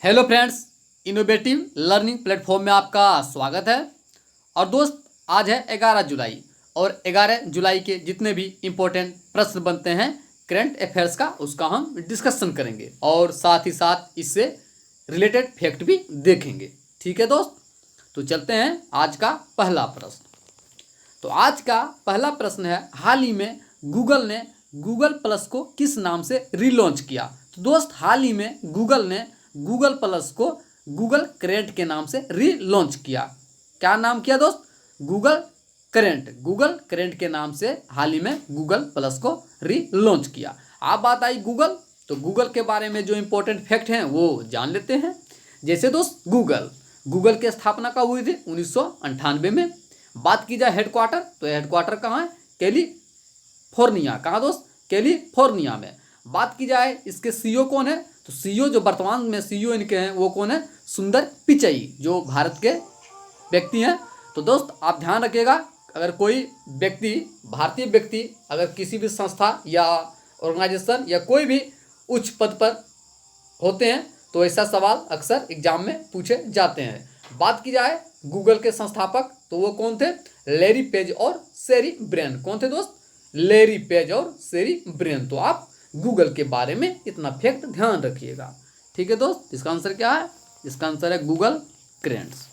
Hello friends, innovative learning platform में आपका स्वागत है। और दोस्त, आज है 11 जुलाई और 11 जुलाई के जितने भी इम्पोर्टेंट प्रश्न बनते हैं करंट अफेयर्स का, उसका हम डिस्कशन करेंगे और साथ ही साथ इससे रिलेटेड फैक्ट भी देखेंगे। ठीक है दोस्त, तो चलते हैं आज का पहला प्रश्न। तो आज का पहला प्रश्न है, हाल ही में गूगल ने गूगल प्लस को किस नाम से रीलॉन्च किया। तो दोस्त, हाल ही में गूगल ने गूगल प्लस को गूगल करेंट के नाम से रीलॉन्च किया। क्या नाम किया दोस्त? गूगल करेंट के नाम से हाल ही में गूगल प्लस को रीलॉन्च किया। आप बात आई गूगल, तो गूगल के बारे में जो इंपॉर्टेंट फैक्ट हैं वो जान लेते हैं। जैसे दोस्त, गूगल की स्थापना कब हुई थी? 1998 में। बात की जाए हेडक्वार्टर, तो हेडक्वार्टर कहाँ है? कैलिफोर्निया। कहाँ दोस्त? कैलिफोर्निया में। बात की जाए इसके सीईओ कौन है, तो सीईओ जो वर्तमान में सीईओ इनके हैं वो कौन है? सुंदर पिचई, जो भारत के व्यक्ति हैं। तो दोस्त आप ध्यान रखिएगा, अगर कोई व्यक्ति, भारतीय व्यक्ति अगर किसी भी संस्था या ऑर्गेनाइजेशन या कोई भी उच्च पद पर होते हैं तो ऐसा सवाल अक्सर एग्जाम में पूछे जाते हैं। बात की जाए गूगल के संस्थापक, तो वो कौन थे? लैरी पेज और सेरी ब्रेन। कौन थे दोस्त? लैरी पेज और सेरी ब्रेन। तो आप गूगल के बारे में इतना फैक्ट ध्यान रखिएगा। ठीक है दोस्त, इसका आंसर क्या है? इसका आंसर है गूगल करेंट्स।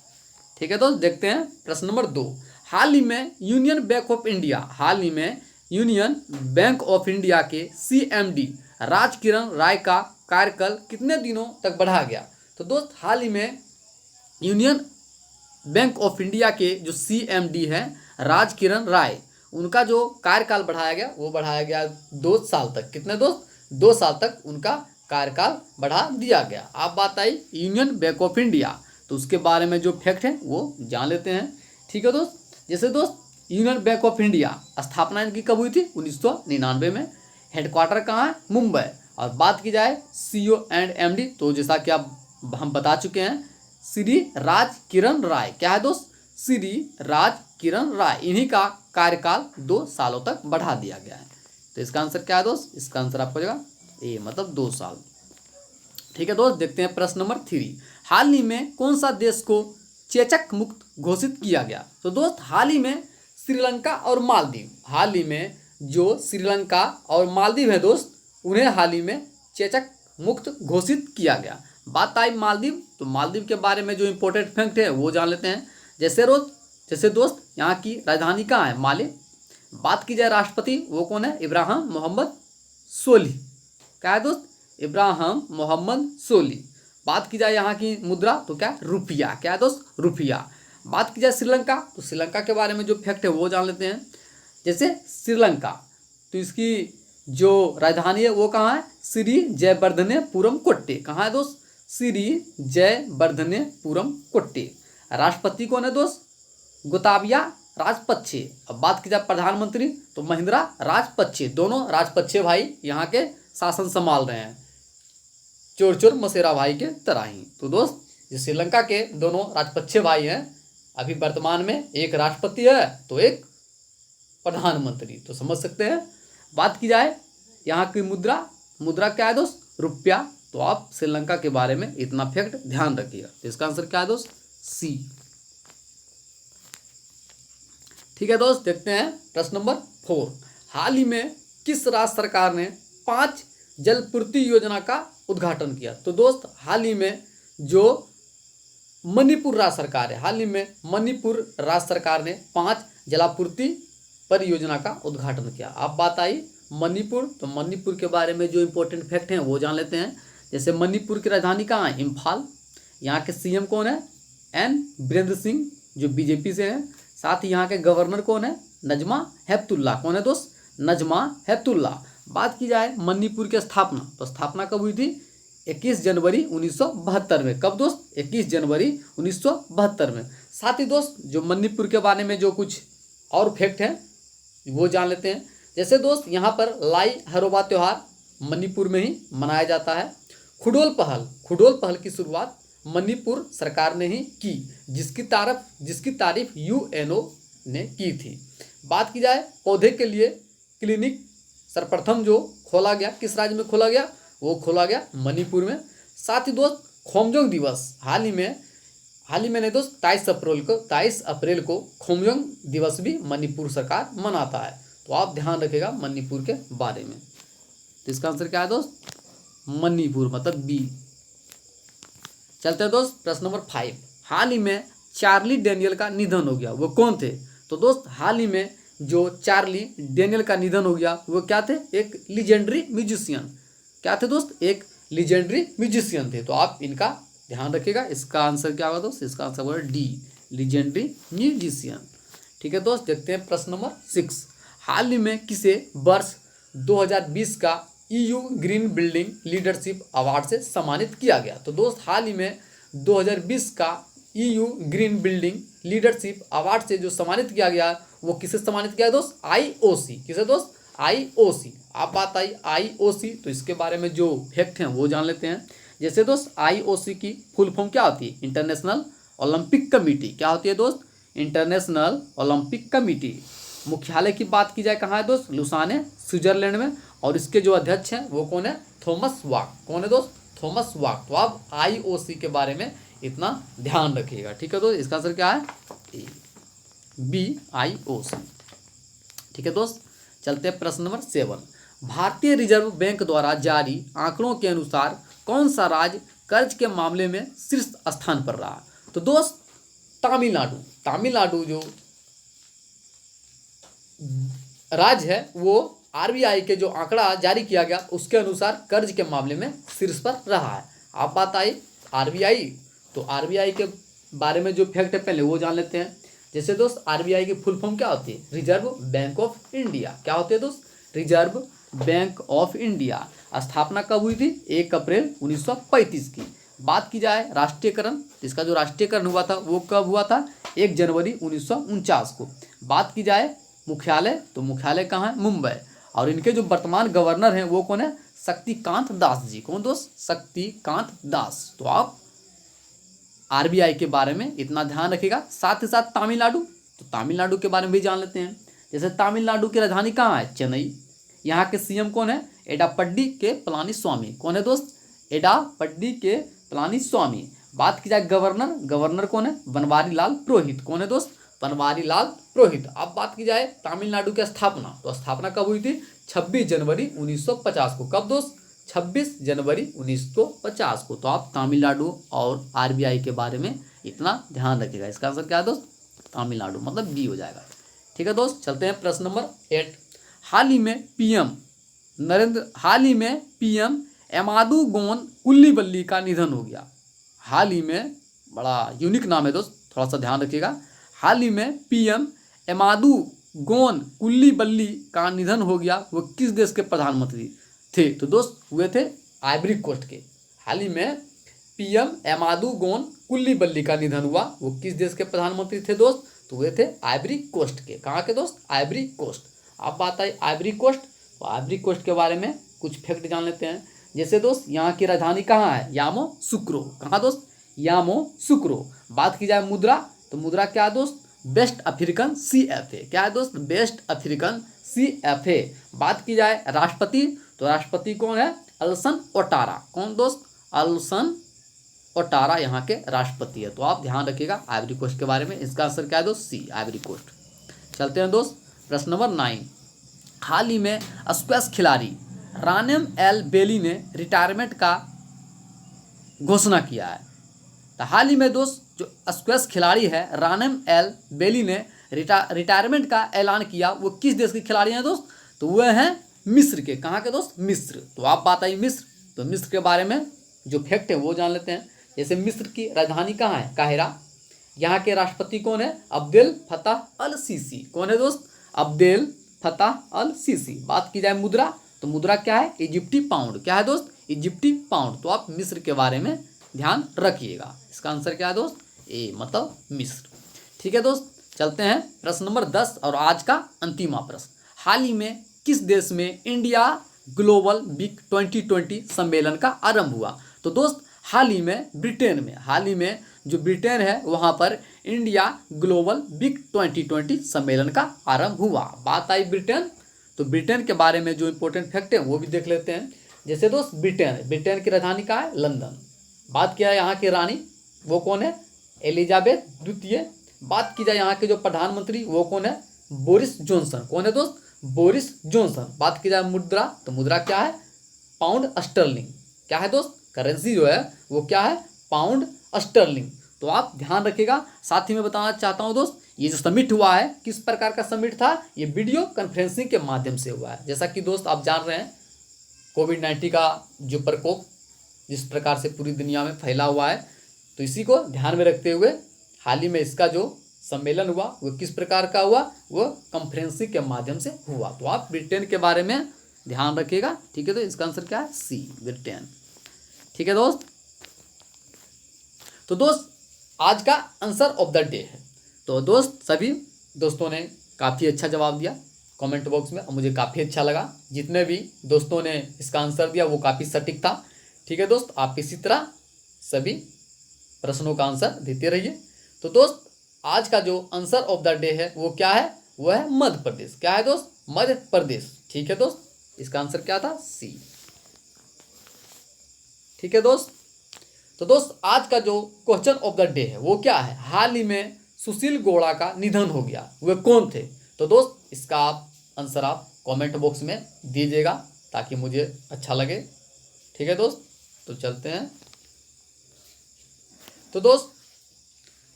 ठीक है दोस्त, देखते हैं प्रश्न नंबर 2। हाल ही में यूनियन बैंक ऑफ इंडिया के CMD राजकिरण राय का कार्यकाल कितने दिनों तक बढ़ा गया। तो दोस्त, हाल ही में यूनियन बैंक ऑफ इंडिया के जो CMD हैं राजकिरण राय, उनका जो कार्यकाल बढ़ाया गया वो बढ़ाया गया 2 साल तक। कितने दोस्त? 2 साल तक उनका कार्यकाल बढ़ा दिया गया। आप बात I union bank of India, तो उसके बारे में जो फैक्ट है वो जान लेते हैं। ठीक है दोस्त, जैसे दोस्त यूनियन बैंक ऑफ इंडिया स्थापना इनकी कब हुई थी? 1999 में। हेडक्वार्टर कहाँ है? मुंबई। और बात की जाए CEO एंड MD, तो जैसा कि हम बता चुके हैं, श्री राज किरण राय। क्या है दोस्त? श्री राज किरण राय। इन्हीं का कार्यकाल 2 सालों तक बढ़ा दिया गया है। तो इसका आंसर क्या है दोस्त? इसका आंसर आपको हो जाएगा ए, मतलब 2 साल। ठीक है दोस्त, देखते हैं प्रश्न नंबर 3। हाल ही में कौन सा देश को चेचक मुक्त घोषित किया गया। तो दोस्त, हाल ही में श्रीलंका और मालदीव, हाल ही में जो श्रीलंका और मालदीव है दोस्त, उन्हें हाल ही में चेचक मुक्त घोषित किया गया। बात आई मालदीव, तो मालदीव के बारे में जो इंपॉर्टेंट फैक्ट है वो जान लेते हैं। जैसे दोस्त यहाँ की राजधानी कहाँ है? माले। बात की जाए राष्ट्रपति, वो कौन है? इब्राहिम मोहम्मद सोली। क्या है दोस्त? इब्राहिम मोहम्मद सोली। बात की जाए यहाँ की मुद्रा, तो क्या? रुपया। क्या है दोस्त? रुपया। बात की जाए श्रीलंका, तो श्रीलंका के बारे में जो फैक्ट है वो जान लेते हैं। जैसे श्रीलंका, तो इसकी जो राजधानी है वो कहाँ है? श्री जयवर्धनेपुरम कोट्टे। कहाँ है दोस्त? श्री जयवर्धनेपुरम कोट्टे। राष्ट्रपति कौन है दोस्त? गोताबाया राजपक्षे। अब बात की जाए प्रधानमंत्री, तो महिंद्रा राजपक्षे। दोनों राजपक्षे भाई यहाँ के शासन संभाल रहे हैं, चोर मसेरा भाई के तरह ही। तो दोस्त, जो श्रीलंका के दोनों राजपक्षे भाई हैं, अभी वर्तमान में एक राष्ट्रपति है तो एक प्रधानमंत्री, तो समझ सकते हैं। बात की जाए यहाँ की मुद्रा क्या है दोस्त? रुपया। तो आप श्रीलंका के बारे में इतना फैक्ट ध्यान रखिएगा। तो इसका आंसर क्या है दोस्त? C। ठीक है दोस्त, देखते हैं प्रश्न नंबर 4। हाल ही में किस राज्य सरकार ने 5 जलपूर्ति योजना का उद्घाटन किया। तो दोस्त, हाल ही में जो मणिपुर राज्य सरकार है, हाल ही में मणिपुर राज्य सरकार ने 5 जलापूर्ति परियोजना का उद्घाटन किया। अब बात आई मणिपुर, तो मणिपुर के बारे में जो इंपॉर्टेंट फैक्ट हैं वो जान लेते हैं। जैसे मणिपुर की राजधानी कहाँ है? इम्फाल। यहाँ के CM कौन है? N वीरेंद्र सिंह, जो BJP से हैं। साथ ही यहाँ के गवर्नर कौन है? नजमा हेपतुल्ला। कौन है दोस्त? नजमा हेपतुल्ला। बात की जाए मणिपुर की स्थापना, तो स्थापना कब हुई थी? 21 जनवरी 1972 में। कब दोस्त? 21 जनवरी 1972 में। साथ ही दोस्त, जो मणिपुर के बारे में जो कुछ और फैक्ट हैं वो जान लेते हैं। जैसे दोस्त, यहाँ पर लाई हरोबा त्यौहार मणिपुर में ही मनाया जाता है। खुडोल पहल की शुरुआत मणिपुर सरकार ने ही की, जिसकी तारीफ UNO ने की थी। बात की जाए पौधे के लिए क्लिनिक सर्वप्रथम जो खोला गया, किस राज्य में खोला गया? वो खोला गया मणिपुर में। साथ ही दोस्त, खोमजोंग दिवस हाल ही में नहीं दोस्त 23 अप्रैल को खोमजोंग दिवस भी मणिपुर सरकार मनाता है। तो आप ध्यान रखिएगा मणिपुर के बारे में। तो इसका आंसर क्या है दोस्त, मणिपुर मतलब बी। चलते हैं दोस्त प्रश्न नंबर 5। हाल ही में चार्ली डेनियल का निधन हो गया, वो कौन थे? तो दोस्त हाल ही में जो चार्ली डेनियल का निधन हो गया वो क्या थे, एक लीजेंडरी म्यूजिशियन। क्या थे दोस्त, एक लीजेंडरी म्यूजिशियन थे। तो आप इनका ध्यान रखिएगा। इसका आंसर क्या होगा दोस्त, इसका आंसर होगा डी, लीजेंडरी म्यूजिशियन। ठीक है दोस्त, देखते हैं प्रश्न नंबर 6। हाल ही में किसे वर्ष 2020 का EU green building leadership award से सम्मानित किया गया? तो दोस्त हाल ही में 2020 का EU green building leadership award से जो सम्मानित किया गया वो किसे सम्मानित किया दोस्त, IOC। किसे दोस्त, IOC। आप बात आई IOC, तो इसके बारे में जो फैक्ट हैं वो जान लेते हैं। जैसे दोस्त IOC की फुल फॉर्म क्या होती है, इंटरनेशनल ओलंपिक कमेटी। क्या होती है दोस्त, इंटरनेशनल ओलंपिक कमेटी। मुख्यालय की बात की जाए कहाँ है दोस्त, लुसाने स्विट्जरलैंड में। और इसके जो अध्यक्ष हैं वो कौन है, थॉमस वाक। कौन है दोस्त, थॉमस वाक। तो आप IOC के बारे में इतना ध्यान रखिएगा। ठीक है दोस्त, इसका आंसर क्या है, बी, IOC। ठीक है दोस्त, चलते हैं प्रश्न नंबर 7। भारतीय रिजर्व बैंक द्वारा जारी आंकड़ों के अनुसार कौन सा राज्य कर्ज के मामले में शीर्ष स्थान पर रहा? तो दोस्त तमिलनाडु जो राज्य है वो RBI के जो आंकड़ा जारी किया गया उसके अनुसार कर्ज के मामले में शीर्ष पर रहा है। आप बात आई RBI, तो RBI के बारे में जो फैक्ट है पहले वो जान लेते हैं। जैसे दोस्त RBI की फुल फॉर्म क्या होती है, रिजर्व बैंक ऑफ इंडिया। क्या होती है दोस्त, रिजर्व बैंक ऑफ इंडिया। स्थापना कब हुई थी, 1 अप्रैल 1935 की। बात की जाए राष्ट्रीयकरण, इसका जो राष्ट्रीयकरण हुआ था वो कब हुआ था, 1 जनवरी 1949 को। बात की जाए मुख्यालय, तो मुख्यालय कहाँ है, मुंबई। और इनके जो वर्तमान गवर्नर हैं वो कौन है, शक्तिकांत दास जी। कौन दोस्त, शक्तिकांत दास। तो आप RBI के बारे में इतना ध्यान रखिएगा। साथ ही साथ तमिलनाडु, तो तमिलनाडु के बारे में भी जान लेते हैं। जैसे तमिलनाडु की राजधानी कहाँ है, चेन्नई। यहाँ के CM कौन है, एडापड्डी के पलानीस्वामी। कौन है दोस्त, एडापड्डी के पलानीस्वामी। बात की जाए गवर्नर कौन है, बनवारी लाल पुरोहित। कौन है दोस्त, बनवारी लाल पुरोहित। अब बात की जाए तमिलनाडु की स्थापना, तो स्थापना कब हुई थी, 26 जनवरी 1950 को। कब दोस्त, 26 जनवरी 1950 को। तो आप तमिलनाडु और RBI के बारे में इतना ध्यान रखिएगा। इसका आंसर क्या है दोस्त, तमिलनाडु मतलब बी हो जाएगा। ठीक है दोस्त, चलते हैं प्रश्न नंबर 8। हाल ही में PM एमादू गोन कुल्लीबल्ली का निधन हो गया। हाल ही में, बड़ा यूनिक नाम है दोस्त, थोड़ा सा ध्यान रखिएगा। हाल ही में PM एमादू गोन कुल्लीबल्ली का निधन हो गया, वो किस देश के प्रधानमंत्री थे? तो दोस्त हुए थे आइवरी कोस्ट के। हाल ही में PM एमादू गोन कुल्लीबल्ली का निधन हुआ, वो किस देश के प्रधानमंत्री थे दोस्त? तो हुए थे आइवरी कोस्ट के। कहाँ के दोस्त, आइवरी कोस्ट। अब बात आई आइवरी कोस्ट, तो आइवरी कोस्ट के बारे में कुछ फैक्ट जान लेते हैं। जैसे दोस्त यहाँ की राजधानी कहाँ है, यामोसुक्रो। कहाँ दोस्त, यामोसुक्रो। बात की जाए मुद्रा, तो मुद्रा क्या है दोस्त, वेस्ट अफ्रीकन CFA। क्या है दोस्त, वेस्ट अफ्रीकन CFA। बात की जाए राष्ट्रपति, तो राष्ट्रपति कौन है, अल्सन ओटारा। कौन दोस्त, अल्सन ओटारा यहाँ के राष्ट्रपति है। तो आप ध्यान रखिएगा आइवरी कोस्ट के बारे में। इसका आंसर क्या है दोस्त, C, आइवरी कोस्ट। चलते हैं दोस्त प्रश्न नंबर 9। हाल ही में स्क्वैश खिलाड़ी रानेम एल बेली ने रिटायरमेंट का घोषणा किया है। तो हाल ही में दोस्त जो स्क्वैश खिलाड़ी है रानेम एल बेली ने रिटायरमेंट का ऐलान किया, वो किस देश के खिलाड़ी हैं दोस्त? तो वह हैं मिस्र के। कहाँ के दोस्त, मिस्र। तो आप बात आई मिस्र, तो मिस्र के बारे में जो फैक्ट है वो जान लेते हैं। जैसे मिस्र की राजधानी कहाँ है, काहिरा। यहाँ के राष्ट्रपति कौन है, अब्देल फताह अल सीसी। कौन है दोस्त, अब्देल फताह अल सीसी। बात की जाए मुद्रा, तो मुद्रा क्या है, इजिप्टी पाउंड। क्या है दोस्त, इजिप्टी पाउंड। तो आप मिस्र के बारे में ध्यान रखिएगा। इसका आंसर क्या है दोस्त, ए मतलब मिस्र। ठीक है दोस्त, चलते हैं प्रश्न नंबर 10 और आज का अंतिम प्रश्न। हाल ही में किस देश में इंडिया ग्लोबल बिग 2020 सम्मेलन का आरंभ हुआ? तो दोस्त हाल ही में ब्रिटेन में, हाल ही में जो ब्रिटेन है वहाँ पर इंडिया ग्लोबल बिग 2020 सम्मेलन का आरंभ हुआ। बात आई ब्रिटेन, तो ब्रिटेन के बारे में जो इंपॉर्टेंट फैक्ट है वो भी देख लेते हैं। जैसे दोस्त ब्रिटेन की राजधानी कहाँ है, लंदन। बात किया यहाँ की रानी, वो कौन है? एलिजाबेथ द्वितीय। बात की जाए यहाँ के जो प्रधानमंत्री, वो कौन है? Boris Johnson. कौन है दोस्त? Boris Johnson. बात की जाए मुद्रा, तो मुद्रा क्या है? Pound sterling. क्या है दोस्त? करेंसी जो है वो क्या है? Pound sterling. तो आप ध्यान रखिएगा। साथ ही मैं बताना चाहता हूँ दोस्त, ये जो समिट हुआ है किस प्रकार का समिट था? ये वीडियो कॉन्फ्रेंसिंग के माध्यम से हुआ है। जैसा कि दोस्त आप जान रहे हैं, कोविड-19 का जो प्रकोप जिस प्रकार से पूरी दुनिया में फैला हुआ है, तो इसी को ध्यान में रखते हुए हाल ही में इसका जो सम्मेलन हुआ वो किस प्रकार का हुआ? वो कॉन्फ्रेंसिंग के माध्यम से हुआ। तो आप ब्रिटेन के बारे में ध्यान रखिएगा, ठीक है। तो इसका आंसर क्या है? सी, ब्रिटेन। ठीक है दोस्त। तो दोस्त आज का आंसर ऑफ द डे है। तो दोस्त सभी दोस्तों ने काफ़ी अच्छा जवाब दिया कमेंट बॉक्स में और मुझे काफ़ी अच्छा लगा। जितने भी दोस्तों ने इसका आंसर दिया वो काफ़ी सटीक था। ठीक है दोस्त, आप इसी तरह सभी प्रश्नों का आंसर देते रहिए। तो दोस्त आज का जो आंसर ऑफ द डे है वो क्या है? वो है मध्य प्रदेश। क्या है दोस्त? मध्य प्रदेश। ठीक है दोस्त, इसका आंसर क्या था? सी। ठीक है दोस्त। तो दोस्त आज का जो क्वेश्चन ऑफ द डे है वो क्या है? हाल ही में सुशील गौड़ा का निधन हो गया, वे कौन थे? तो दोस्त इसका आंसर आप कमेंट बॉक्स में दीजिएगा ताकि मुझे अच्छा लगे। ठीक है दोस्त, तो चलते हैं। तो दोस्त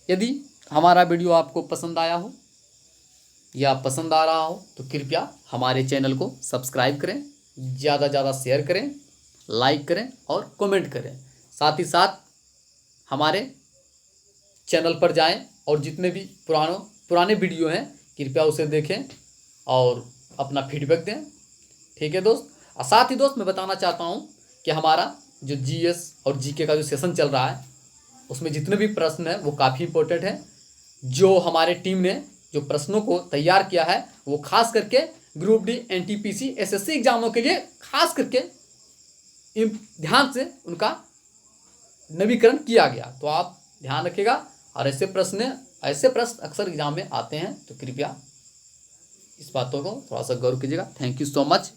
यदि हमारा वीडियो आपको पसंद आया हो या पसंद आ रहा हो तो कृपया हमारे चैनल को सब्सक्राइब करें, ज़्यादा ज़्यादा शेयर करें, लाइक करें और कमेंट करें। साथ ही साथ हमारे चैनल पर जाएं और जितने भी पुराने वीडियो हैं कृपया उसे देखें और अपना फीडबैक दें। ठीक है दोस्त। और साथ ही दोस्त मैं बताना चाहता हूं कि हमारा जो जीएस और जीके का जो सेशन चल रहा है उसमें जितने भी प्रश्न हैं वो काफ़ी इंपॉर्टेंट है। जो हमारे टीम ने जो प्रश्नों को तैयार किया है वो खास करके ग्रुप डी, एनटीपीसी, एसएससी एग्जामों के लिए खास करके ध्यान से उनका नवीकरण किया गया। तो आप ध्यान रखिएगा और ऐसे प्रश्न अक्सर एग्जाम में आते हैं, तो कृपया इस बातों को थोड़ा सा गौर कीजिएगा। Thank you so much.